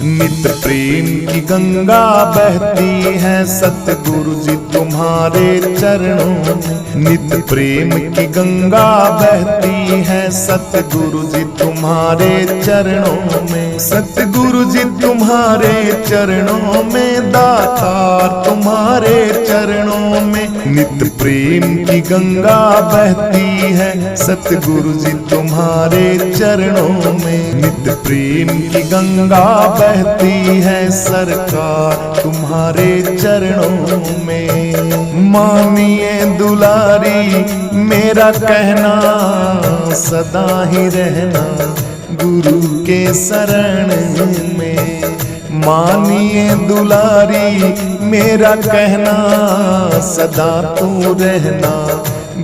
नित प्रेम की गंगा बहती है सतगुरु जी तुम्हारे चरणों में। नित प्रेम की गंगा बहती है सतगुरु जी तुम्हारे चरणों में। सतगुरु जी तुम्हारे चरणों में, दातार तुम्हारे चरणों में। नित प्रेम की गंगा बहती है सतगुरु जी तुम्हारे चरणों में। नित प्रेम की गंगा बहती है सरकार तुम्हारे चरणों में। मानिए दुलारी मेरा कहना, सदा ही रहना गुरु के शरण में। मानिए दुलारी मेरा कहना, सदा तू रहना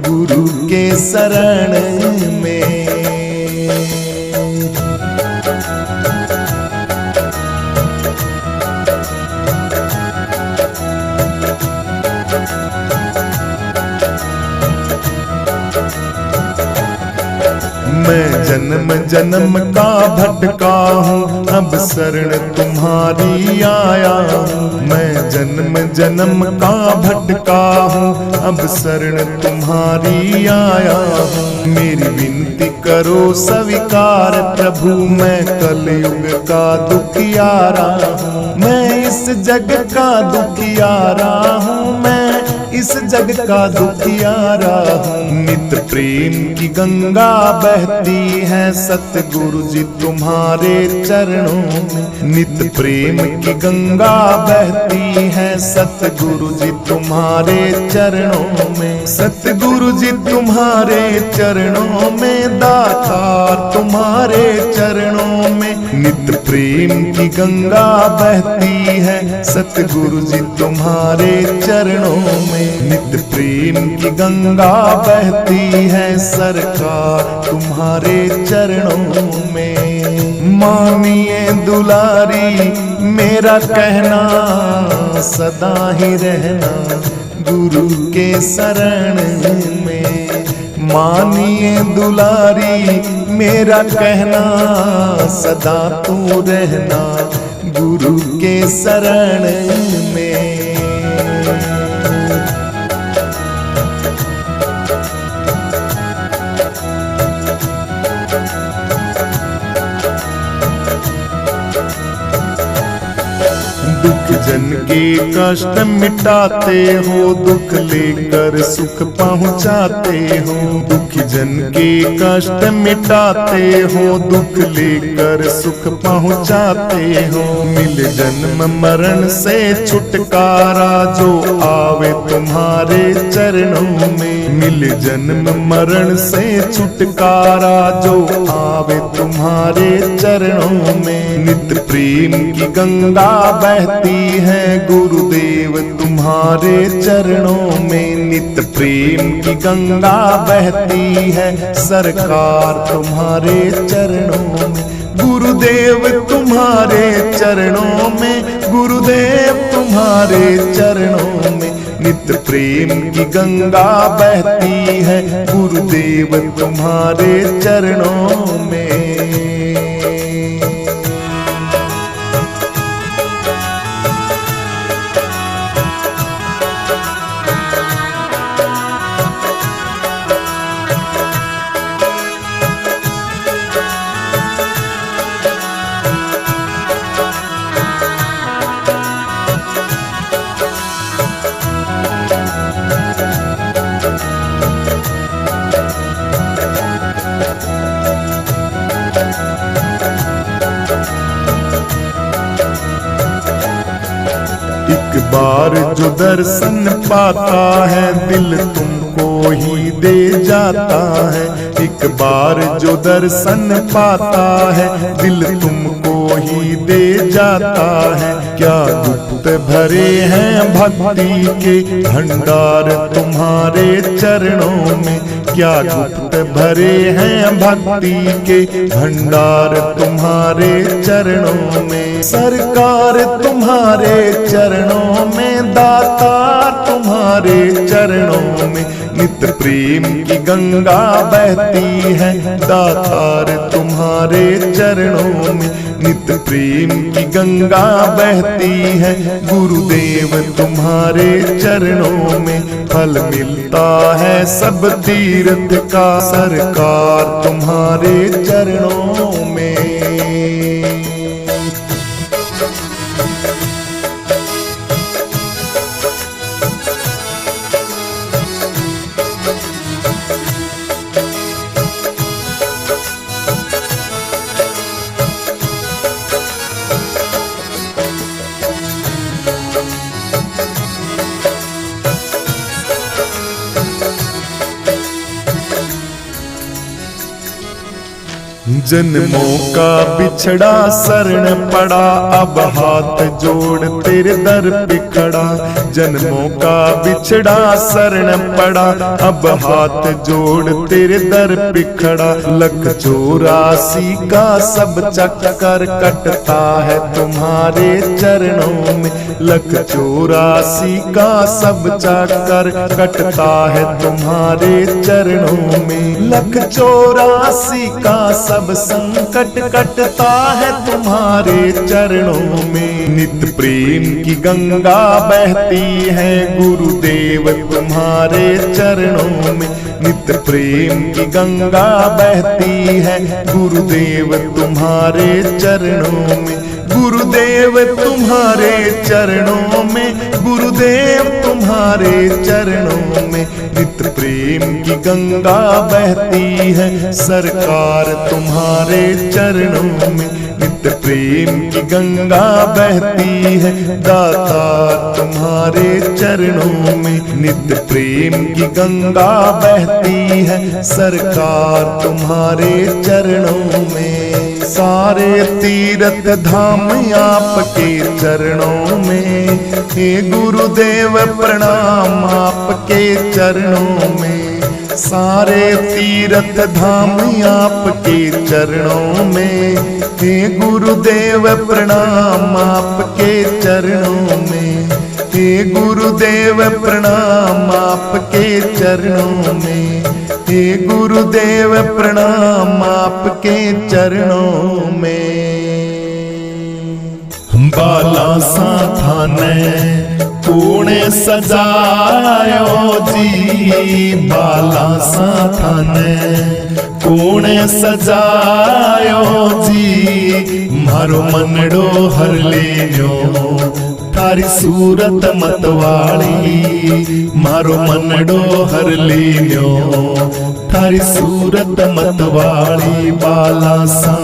गुरु के शरण में। मैं जन्म जन्म का भटका हूँ, अब शरण तुम्हारी आया हूँ। मैं जन्म जन्म का भटका हूँ, अब शरण तुम्हारी आया हूँ। मेरी विनती करो स्वीकार प्रभु, मैं कलयुग का दुखियारा हूँ। मैं इस जग का दुखियारा हूँ, मैं इस जग का दुखियारा हूँ। नित प्रेम की गंगा बहती है सतगुरु जी तुम्हारे चरणों में। नित प्रेम की गंगा बहती है सतगुरु जी तुम्हारे चरणों में। सतगुरु जी तुम्हारे चरणों में, दातार तुम्हारे चरणों में। नित प्रेम की गंगा बहती है सतगुरु जी तुम्हारे चरणों में। नित प्रेम की गंगा बहती है सरकार तुम्हारे चरणों में। मानिए दुलारी मेरा कहना, सदा ही रहना गुरु के शरण में। मानिए दुलारी मेरा कहना, सदा तू रहना गुरु के शरण में। दुख जन के कष्ट मिटाते हो, दुख लेकर सुख पहुँचाते हो। दुख जन के कष्ट मिटाते हो, दुख लेकर सुख पहुँचाते हो। मिल जन्म मरण से छुटकारा जो आवे तुम्हारे चरणों में। मिल जन्म मरण से छुटकारा जो आवे तुम्हारे चरणों में। नित प्रेम की गंगा बहती है गुरुदेव तुम्हारे चरणों में। नित प्रेम की गंगा बहती है सरकार तुम्हारे चरणों में। गुरुदेव तुम्हारे चरणों में, गुरुदेव तुम्हारे चरणों में। नित प्रेम की गंगा बहती है गुरुदेव तुम्हारे चरणों में। एक बार जो दर्शन पाता है, दिल तुमको ही दे जाता है। एक बार जो दर्शन पाता है, दिल तुमको ही दे जाता है। क्या गुप्त भरे हैं भक्ति के भंडार तुम्हारे चरणों में। क्या गुप्त भरे हैं भक्ति के भंडार तुम्हारे चरणों में। सरकार तुम्हारे चरणों में, दातार तुम्हारे चरणों में। नित प्रेम की गंगा बहती है, दातार तुम तुम्हारे चरणों में। नित प्रेम की गंगा बहती है गुरुदेव तुम्हारे चरणों में। फल मिलता है सब तीर्थ का सरकार तुम्हारे चरणों में। जन्मों का बिछड़ा शरण पड़ा अब हाथ जोड़ तेरे दर पे खड़ा। जन्मों का बिछड़ा शरण पड़ा अब हाथ जोड़ तेरे दर पे खड़ा। 1,84 का सब चक्कर कटता है तुम्हारे चरणों में। 1,84 का सब चक्कर कटता है तुम्हारे चरणों में। 1,84 का सब संकट कटता है तुम्हारे चरणों में। नित प्रेम की गंगा बहती है गुरुदेव तुम्हारे चरणों में। नित प्रेम की गंगा बहती है गुरुदेव तुम्हारे चरणों में। गुरुदेव तुम्हारे चरणों में, गुरुदेव तुम्हारे चरणों में। नित प्रेम की गंगा बहती है सरकार तुम्हारे चरणों में। नित प्रेम की गंगा बहती है दाता तुम्हारे चरणों में। नित प्रेम की गंगा बहती है सरकार तुम्हारे चरणों में। सारे तीर्थ धाम आपके चरणों में। हे गुरुदेव प्रणाम आपके चरणों में। सारे तीर्थ धाम आपके चरणों में। हे गुरुदेव प्रणाम आपके चरणों में। हे गुरुदेव प्रणाम आपके चरणों में। हे गुरुदेव प्रणाम आपके चरणों में। बाला सा थाने कोणे सजायो जी। बाला सा थाने कोणे सजायो जी। मारो मनडो हर लेजो थारी सूरत मतवाली। मारो मनडो हर लेजो थारी सूरत मतवाली। बाला सा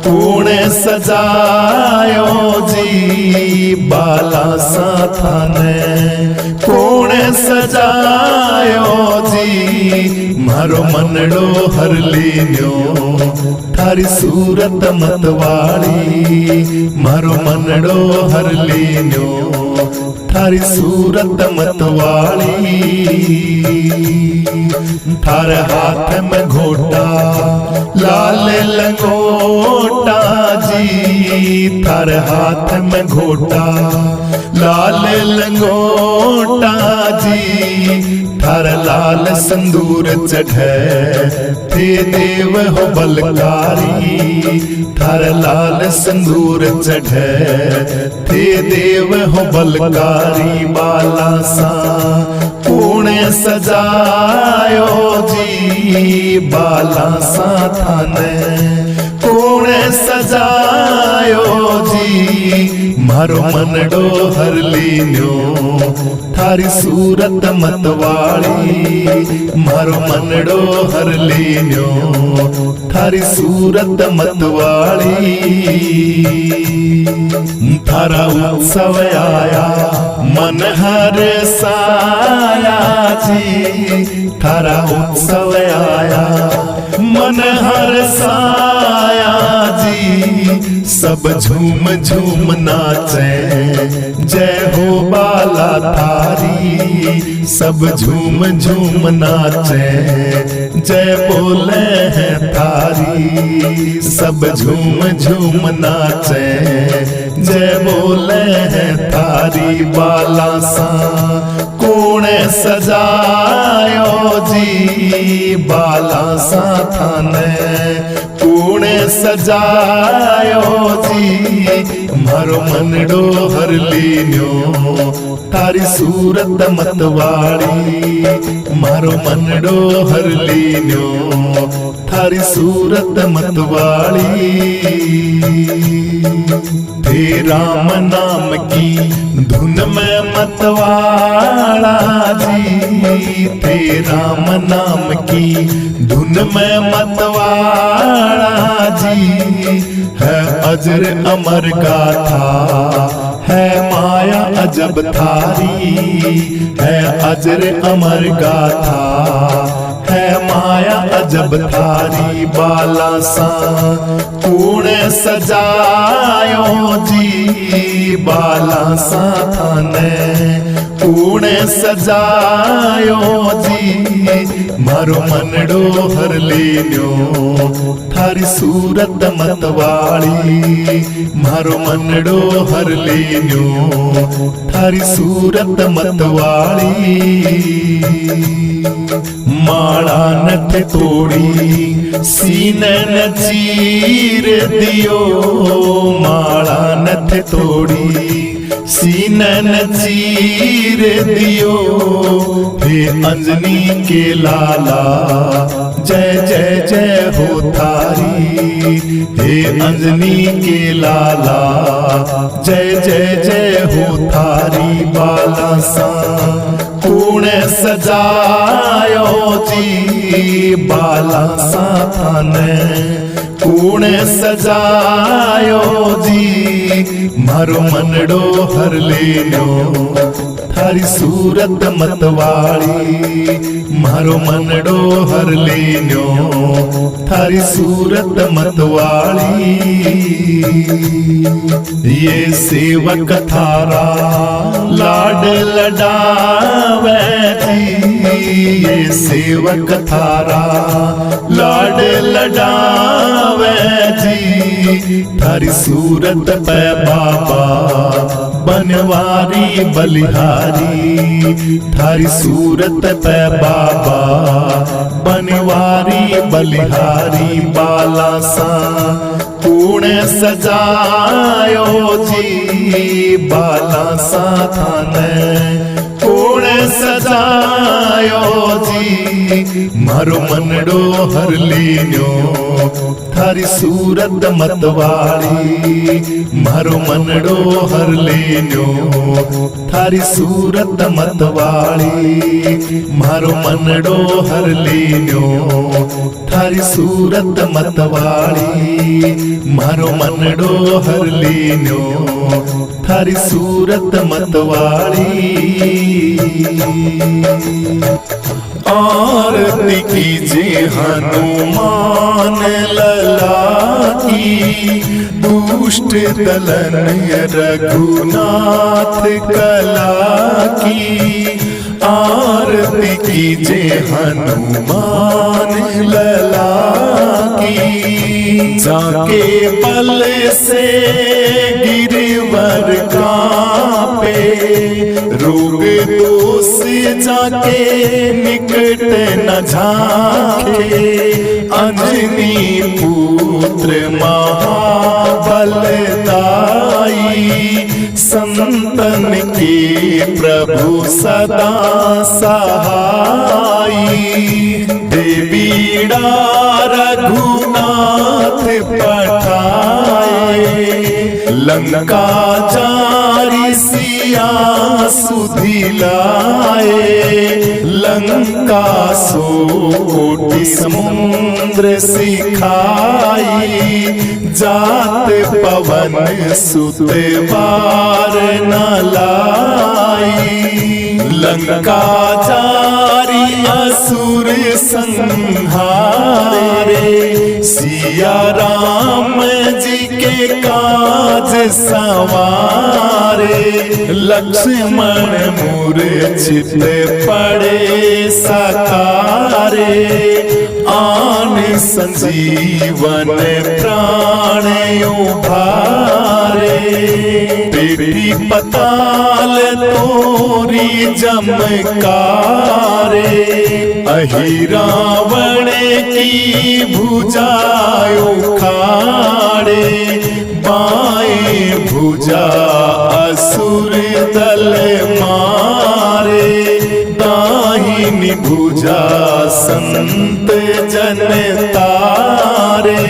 कोणे सजायो जी। बाला सा थाने कोणे सजायो जी। मारो मनडो हर लेजो थारी सूरत मतवाली। मारो मनडो हर लेजो थारी सूरत मतवाली। थारे हाथ में घोटा लाल लंगोटा जी। थारे हाथ में घोटा लाल लंगोटा जी। थारे लाल संदूर चढ़े थे देव हो बलकारी। थारे लाल संदूर चढ़े थे देव हो बलकारी। बाला सा कोणे सजायो जी। बाला सा थाने कोणे सजायो जी। मारो मनडो हर लीन्यो थारी सूरत मतवाली। मारो मनडो हर लीन्यो थारी सूरत मतवाली। थारा उत्सव आया मन हर साया जी। थारा उत्सव आया मन हर साया जी। सब झूम झूम नाचे जय हो बाला थारी। सब झूम झूम नाचे जय बोले हैं थारी। सब झूम झूम नाचे जय बोले हैं थारी। बाला सा कोणे सजायो जी। बाला सा थाने कूणे सजायो जी मारो मनडो हर लीन्यो थारी सूरत मतवाड़ी मारो मनडो हर लीन्यो थारी सूरत मतवाड़ी थे राम नाम की धुन में मतवाड़ा जी थे राम नाम की धुन में मतवाड़ा जी है अजर अमर गाथा है माया अजब थारी है अजर अमर गाथा है माया अजब थारी बाला सा कूणे सजायो जी बाला सा थाने कूणे सजायो जी मारो मनडो हर लेन्यो थारी सूरत मतवाड़ी मारो मनडो हर लेन्यो थारी सूरत मतवाड़ी माला नथ तोड़ी सीने न चीर दियो माला नथ तोड़ी सीने न चीर दियो हे अंजनी के लाला जय जय जय हो थारी हे अंजनी के लाला जय जय जय हो थारी बाला सा कूणे सजायो जी बाला सा थाने कूणे सजायो जी मारो मनडो हर लेन्यो थारी सूरत मतवाड़ी मारो मनडो हर लेन्यो थारी सूरत मतवाड़ी ये सेवक थारा लाड लडावे जी ये सेवक थारा लाड लडावे जी थारी सूरत पे बाबा बनवारी बलिहारी थारी सूरत पे बाबा बनवारी बलिहारी बाला सा कूणे सजायो जी बाला सा थाने कूणे सजायो जी मारो मनडो हर लेन्यो थारी सूरत मतवाड़ी मारो मनडो हर लेन्यो थारी सूरत मतवाड़ी मारो मनडो हर लेन्यो थारी सूरत मतवाड़ी मारो मनडो हर लेन्यो थारी सूरत मतवाड़ी आरती कीजिए हनुमान लला की दुष्ट दलन रघुनाथ कला की आरती कीजिए हनुमान लला की जाके पल से गिरवर कांपे रोग दोष जाके निकट न झांके अंजनी पुत्र महाबलदाई संतन के प्रभु सदा सहाई देवीड़ा रघुनाथ पठाए लंका जारी सिया सुधिलाए लंका सो कोटि समुद्र सिखाई जात पवन सुत बार न लाई लंका जारी असुर संहारे सिया राम जी के काज सवारे लक्ष्मण मूर्छित पड़े सकारे आन संजीवन प्राण उभारे पेटी पताल तोरी जमकारे, अहि रावण की भुजाओ खाड़े, बाएं भुजा असुर दल मारे, दाहिनी भुजा संत जन तारे,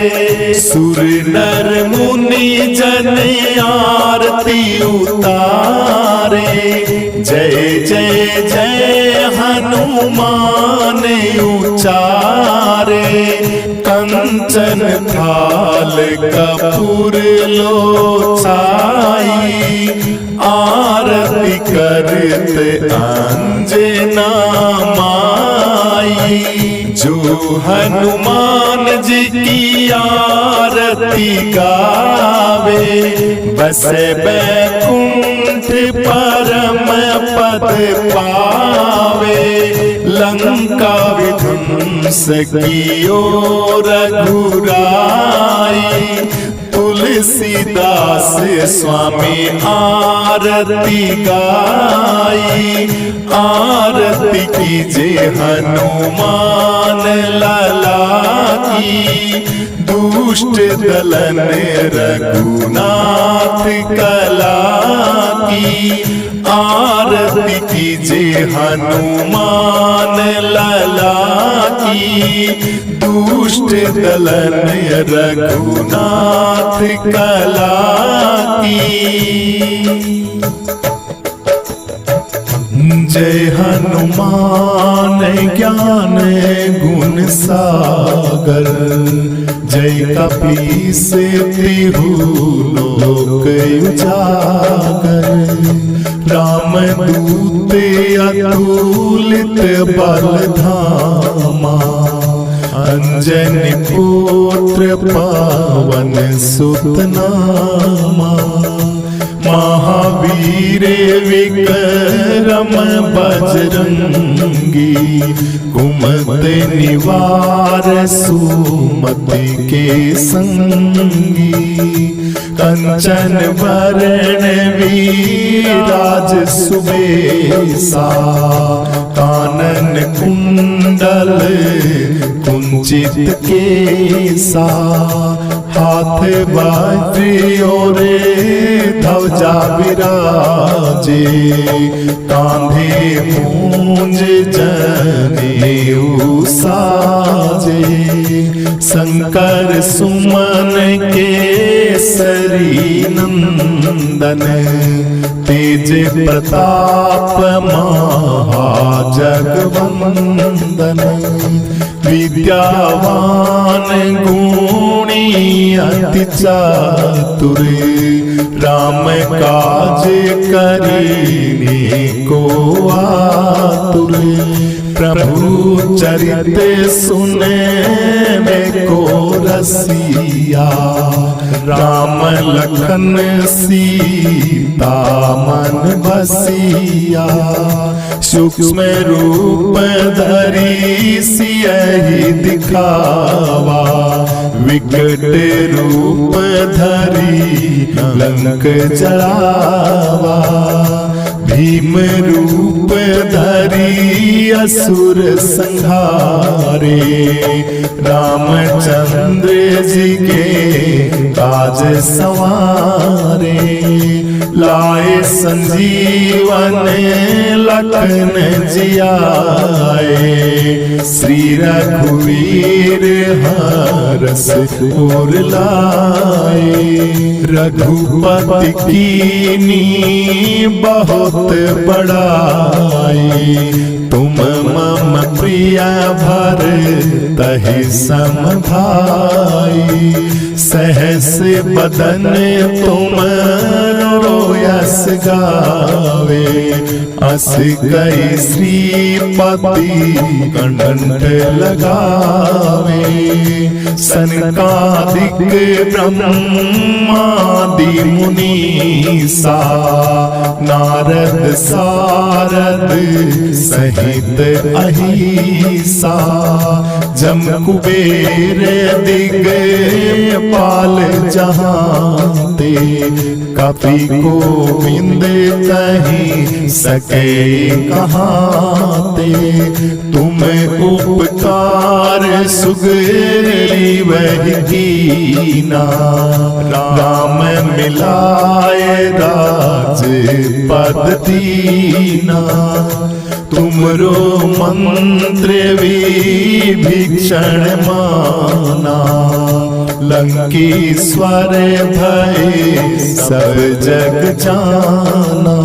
सुर नर मुनि जन आरती उतारे, जय जय जय हनुमान उचारे, कंचन थाल कपूर लोचाई, आरती करत अंजना माई, जो हनुमान जी की आरती गावे, बसे बैकुंठ परम पद पावे, लंका विध्वंस कियो रघुराई, तुलसीदास स्वामी आरती गाई, आरती कीजिए हनुमान लाला की, दुष्ट दलन रघुनाथ कला की, आरती कीजिए हनुमान लाला की, दुष्ट दलन रघुनाथ कला की। जय हनुमान ज्ञान गुण सागर, जय कपीस तिहु लोक उजागर, राम दूत अतुलित बल धामा, अंजनी पुत्र पवन सुत नामा, महावीर विक्रम बजरंगी, कुमति निवार सुमति के संगी, कंचन वरण विराज सुबेसा, कानन कुंडल कुंचित केसा, हाथ वज्र और ध्वजा विराजे, कांधे मूंज जनेऊ साजे, शंकर सुमन केसरी नंदन, तेज प्रताप महाजगवंदन, विद्यावान गुणी अति चातुर, राम काज करीने को आतुर, प्रभु चरित सुने में को रसिया, राम लखन सीता मन बसिया, सूक्ष्म रूप धरी सियहि दिखावा, विकट रूप धरी लंक जलावा, भीम रूप धरी असुर संहारे, रामचंद्र जी के काज संवारे, लाए संजीवन लखन जियाए, श्री रघुवीर हरस उर लाए, रघुपति कीनी बहुत बड़ाई, तुम मम प्रिय भरतहि सम भाई, सहस बदन तुम रोयस गावे, अस कई श्रीपति कंठ लगावे, सनकादिक ब्रह्मादि मुनीसा, नारद सारद सहित सहित अहिसा जम कुबेर दिगपाल जहाँ ते कपि गोविंद कहीं सके कहाँ ते तुम उपकार सुग्रीव कीना राम मिलाए राज पद दीना तुमरो मंत्र विभीषण माना लंकेश्वर भय सब जग जाना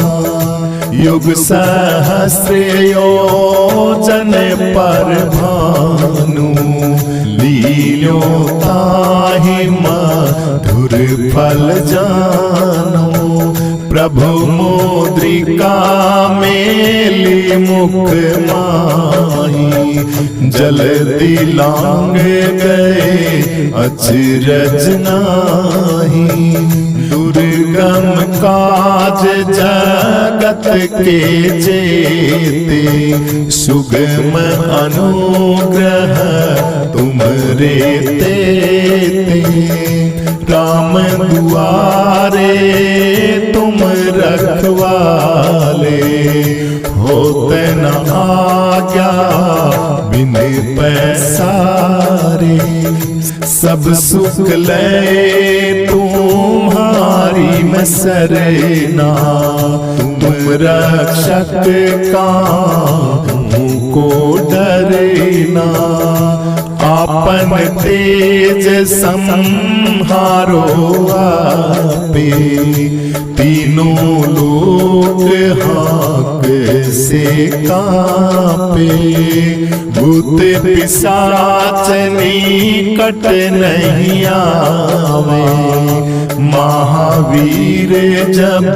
युग सहस्र योजन पर भानु लील्यो ताहि मधुर फल जानो प्रभु मुद्रिका मेली मुख माही जल्दी लांग गए अचरज नाही दुर्गम काज जगत के जेते सुगम अनुग्रह तुमरे तेते राम दुआरे तुम रखवाले होते न आज्ञा बिन पैसारे सब सुख ले तुम्हारी मैं सरना तुम रक्षक को डरना आपन तेज संहारो आपे तीनों लोग हाक से कांपे भूत पिशाच निकट नहीं आवे महावीर जब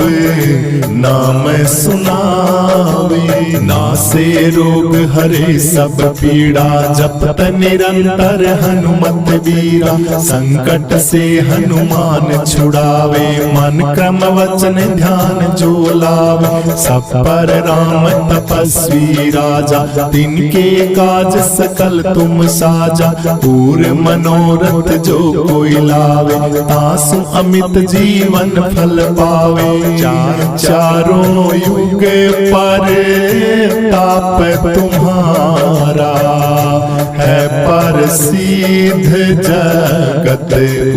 नाम सुनावे नासे रोग हरे सब पीड़ा जपत निरंतर हनुमत वीरा संकट से हनुमान छुड़ावे मन क्रम वचन ध्यान जो लावे सब पर राम तपस्वी राजा तिनके काज सकल तुम साजा पूर्ण मनोरथ जो कोई लावे तासु अमित जीवन फल पावे चारों युग पर ताप तुम्हारा है पर सिद्ध जगत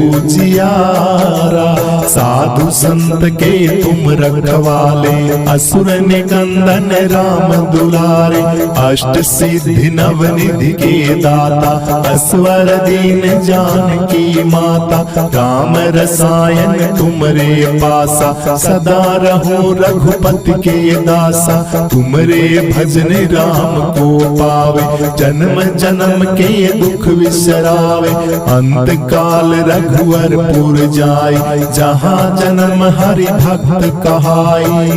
उजियारा साधु संत के तुम रखवाले असुर निकंदन राम दुलारे अष्ट सिद्धि नवनिधि के दाता असवर दीन जानकी माता राम रसायन तुमरे पासा सदा रहो रघुपति के दासा तुमरे भजन राम को पावे जन्म जन्म के दुख विसरावे अंत काल रघुवर पुर जाय जहाँ जन्म हरि भक्त कहाई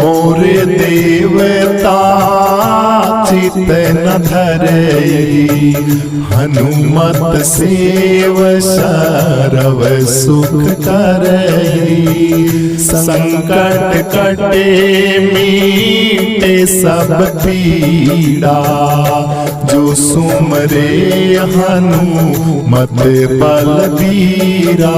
और देवता चित न धरई हनुमत सेव सरव सुख करई संकट कटे मीटे सब पीड़ा जो सुमरे हनुमत बलबीरा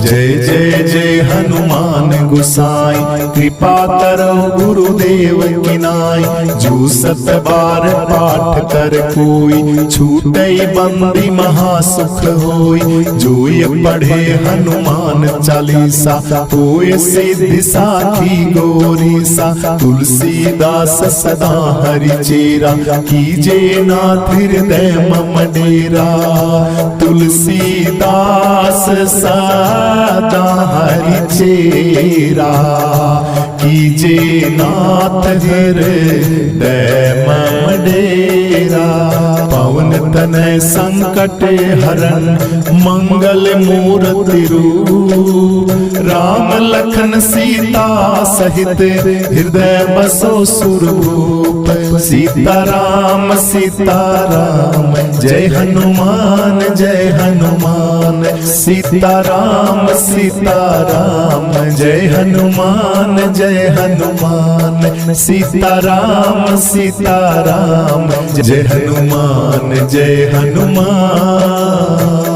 जय जय जय हनुमान गुसाई कृपा करो गुरुदेव की नाई जो सत बार पाठ कर कोई छूटई बंदी महासुख होई जो ये पढ़े हनुमान चालीसा होए सिद्धि साखी गौरी सा तुलसीदास सदा हरि चेरा कीजे नाथ हृदय मम डेरा तुलसीदास सदा हरि चेरा कीजे नाथ हृदय मम डेरा। पवन तनय संकट हरण मंगल मूर्ति रूप। राम लखन सीता सहित हृदय बसो सुरभूप। सीताराम सीताराम जय हनुमान जय हनुमान। सीताराम सीताराम जय हनुमान जय हनुमान। सीताराम सीताराम जय हनुमान जय हनुमान।